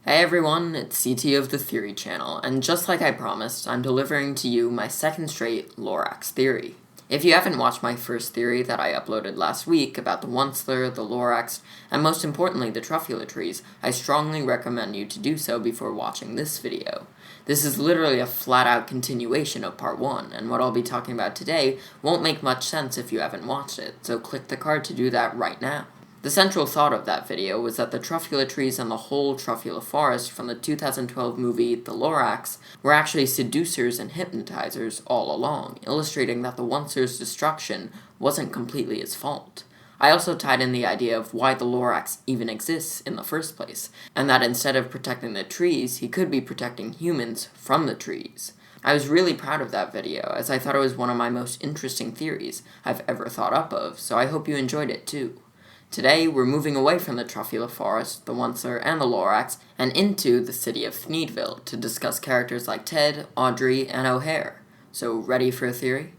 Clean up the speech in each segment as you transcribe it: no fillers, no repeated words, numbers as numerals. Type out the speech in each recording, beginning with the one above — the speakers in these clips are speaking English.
Hey everyone, it's CT of the Theory channel, and just like I promised, I'm delivering to you my second straight Lorax Theory. If you haven't watched my first theory that I uploaded last week about the Once-ler, the Lorax, and most importantly the Trufula Trees, I strongly recommend you to do so before watching this video. This is literally a flat-out continuation of part 1, and what I'll be talking about today won't make much sense if you haven't watched it, so click the card to do that right now. The central thought of that video was that the Trufula Trees and the whole Trufula forest from the 2012 movie The Lorax were actually seducers and hypnotizers all along, illustrating that the Once-ler's destruction wasn't completely his fault. I also tied in the idea of why the Lorax even exists in the first place, and that instead of protecting the trees, he could be protecting humans from the trees. I was really proud of that video, as I thought it was one of my most interesting theories I've ever thought up of, so I hope you enjoyed it too. Today, we're moving away from the Trufula Forest, the Once-ler, and the Lorax, and into the city of Thneedville to discuss characters like Ted, Audrey, and O'Hare. So, ready for a theory?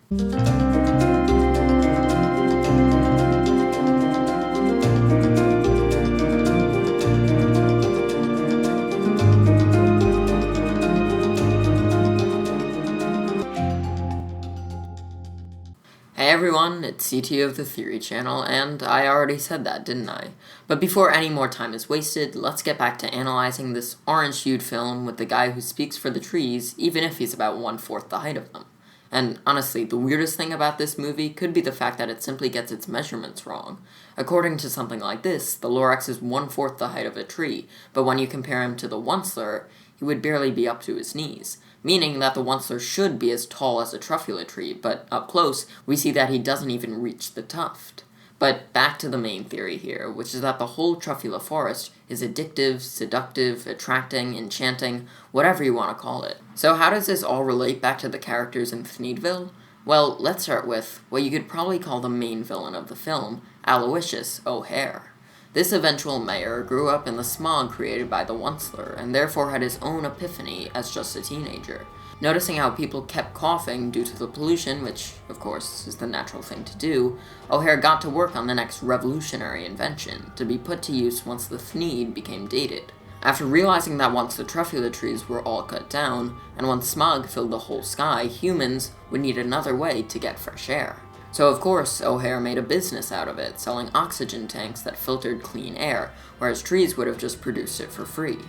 Hey everyone, it's CT of the Theory channel, and I already said that, didn't I? But before any more time is wasted, let's get back to analyzing this orange-hued film with the guy who speaks for the trees, even if he's about 1/4 the height of them. And honestly, the weirdest thing about this movie could be the fact that it simply gets its measurements wrong. According to something like this, the Lorax is 1/4 the height of a tree, but when you compare him to the Once-ler, he would barely be up to his knees, meaning that the Once-ler should be as tall as a Trufula tree, but up close, we see that he doesn't even reach the tuft. But back to the main theory here, which is that the whole Trufula forest is addictive, seductive, attracting, enchanting, whatever you want to call it. So how does this all relate back to the characters in Thneedville? Well, let's start with what you could probably call the main villain of the film, Aloysius O'Hare. This eventual mayor grew up in the smog created by the Once-ler, and therefore had his own epiphany as just a teenager. Noticing how people kept coughing due to the pollution, which, of course, is the natural thing to do, O'Hare got to work on the next revolutionary invention, to be put to use once the Thneed became dated. After realizing that once the Trufula trees were all cut down, and once smog filled the whole sky, humans would need another way to get fresh air. So of course, O'Hare made a business out of it, selling oxygen tanks that filtered clean air, whereas trees would have just produced it for free.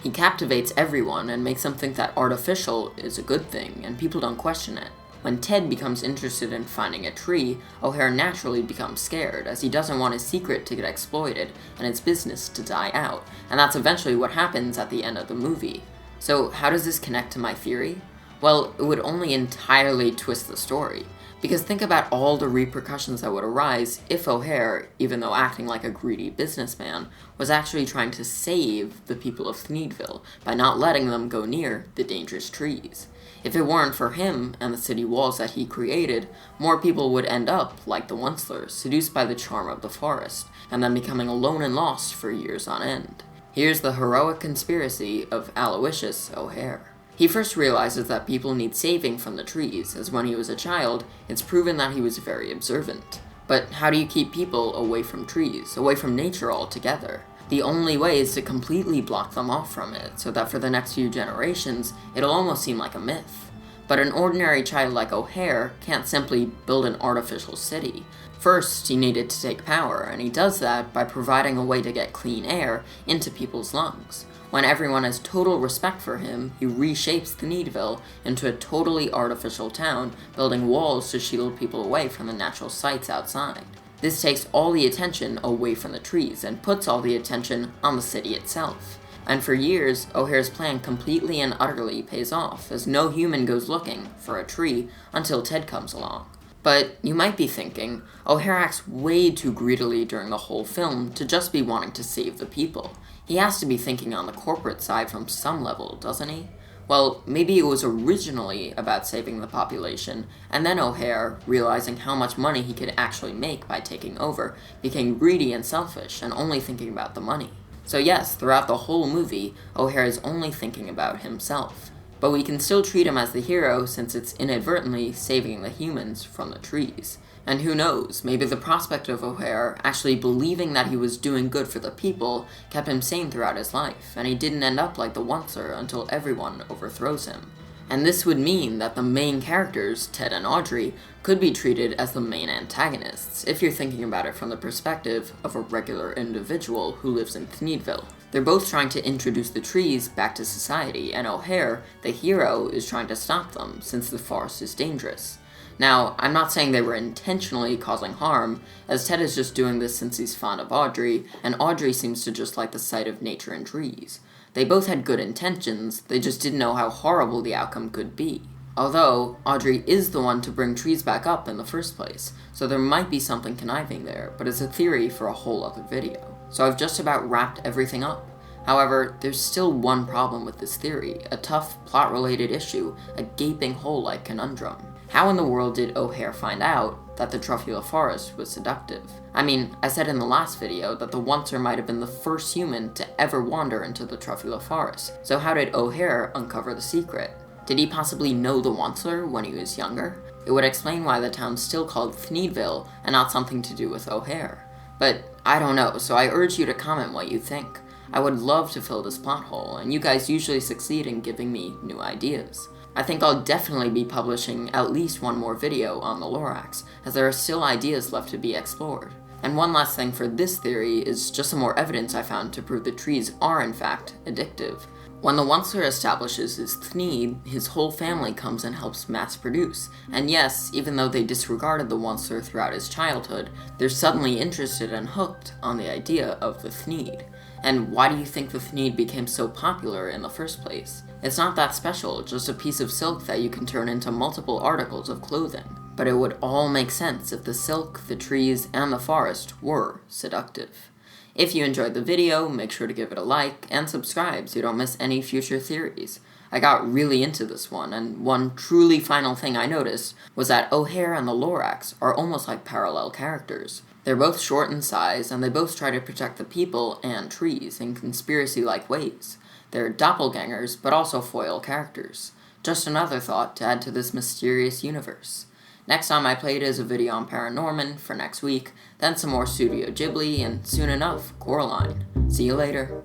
He captivates everyone and makes them think that artificial is a good thing, and people don't question it. When Ted becomes interested in finding a tree, O'Hare naturally becomes scared, as he doesn't want his secret to get exploited and his business to die out, and that's eventually what happens at the end of the movie. So how does this connect to my theory? Well, it would only entirely twist the story. Because think about all the repercussions that would arise if O'Hare, even though acting like a greedy businessman, was actually trying to save the people of Thneedville by not letting them go near the dangerous trees. If it weren't for him and the city walls that he created, more people would end up, like the Once-ler, seduced by the charm of the forest, and then becoming alone and lost for years on end. Here's the heroic conspiracy of Aloysius O'Hare. He first realizes that people need saving from the trees, as when he was a child, it's proven that he was very observant. But how do you keep people away from trees, away from nature altogether? The only way is to completely block them off from it, so that for the next few generations, it'll almost seem like a myth. But an ordinary child like O'Hare can't simply build an artificial city. First, he needed to take power, and he does that by providing a way to get clean air into people's lungs. When everyone has total respect for him, he reshapes Thneedville into a totally artificial town, building walls to shield people away from the natural sights outside. This takes all the attention away from the trees, and puts all the attention on the city itself. And for years, O'Hare's plan completely and utterly pays off, as no human goes looking for a tree until Ted comes along. But you might be thinking, O'Hare acts way too greedily during the whole film to just be wanting to save the people. He has to be thinking on the corporate side from some level, doesn't he? Well, maybe it was originally about saving the population, and then O'Hare, realizing how much money he could actually make by taking over, became greedy and selfish and only thinking about the money. So yes, throughout the whole movie, O'Hare is only thinking about himself. But we can still treat him as the hero since it's inadvertently saving the humans from the trees. And who knows, maybe the prospect of O'Hare actually believing that he was doing good for the people kept him sane throughout his life, and he didn't end up like the Once-ler until everyone overthrows him. And this would mean that the main characters, Ted and Audrey, could be treated as the main antagonists, if you're thinking about it from the perspective of a regular individual who lives in Thneedville. They're both trying to introduce the trees back to society, and O'Hare, the hero, is trying to stop them, since the forest is dangerous. Now, I'm not saying they were intentionally causing harm, as Ted is just doing this since he's fond of Audrey, and Audrey seems to just like the sight of nature and trees. They both had good intentions, they just didn't know how horrible the outcome could be. Although, Audrey is the one to bring trees back up in the first place, so there might be something conniving there, but it's a theory for a whole other video. So I've just about wrapped everything up. However, there's still one problem with this theory, a tough, plot-related issue, a gaping hole-like conundrum. How in the world did O'Hare find out that the Trufula forest was seductive? I mean, I said in the last video that the Once-ler might have been the first human to ever wander into the Trufula forest, so how did O'Hare uncover the secret? Did he possibly know the Once-ler when he was younger? It would explain why the town's still called Thneedville and not something to do with O'Hare. But I don't know, so I urge you to comment what you think. I would love to fill this plot hole, and you guys usually succeed in giving me new ideas. I think I'll definitely be publishing at least one more video on the Lorax, as there are still ideas left to be explored. And one last thing for this theory is just some more evidence I found to prove the trees are in fact addictive. When the Once-ler establishes his Thneed, his whole family comes and helps mass produce. And yes, even though they disregarded the Once-ler throughout his childhood, they're suddenly interested and hooked on the idea of the Thneed. And why do you think the Thneed became so popular in the first place? It's not that special, just a piece of silk that you can turn into multiple articles of clothing. But it would all make sense if the silk, the trees, and the forest were seductive. If you enjoyed the video, make sure to give it a like and subscribe so you don't miss any future theories. I got really into this one, and one truly final thing I noticed was that O'Hare and the Lorax are almost like parallel characters. They're both short in size, and they both try to protect the people and trees in conspiracy-like ways. They're doppelgangers, but also foil characters. Just another thought to add to this mysterious universe. Next time I play it is a video on Paranorman for next week, then some more Studio Ghibli, and soon enough, Coraline. See you later.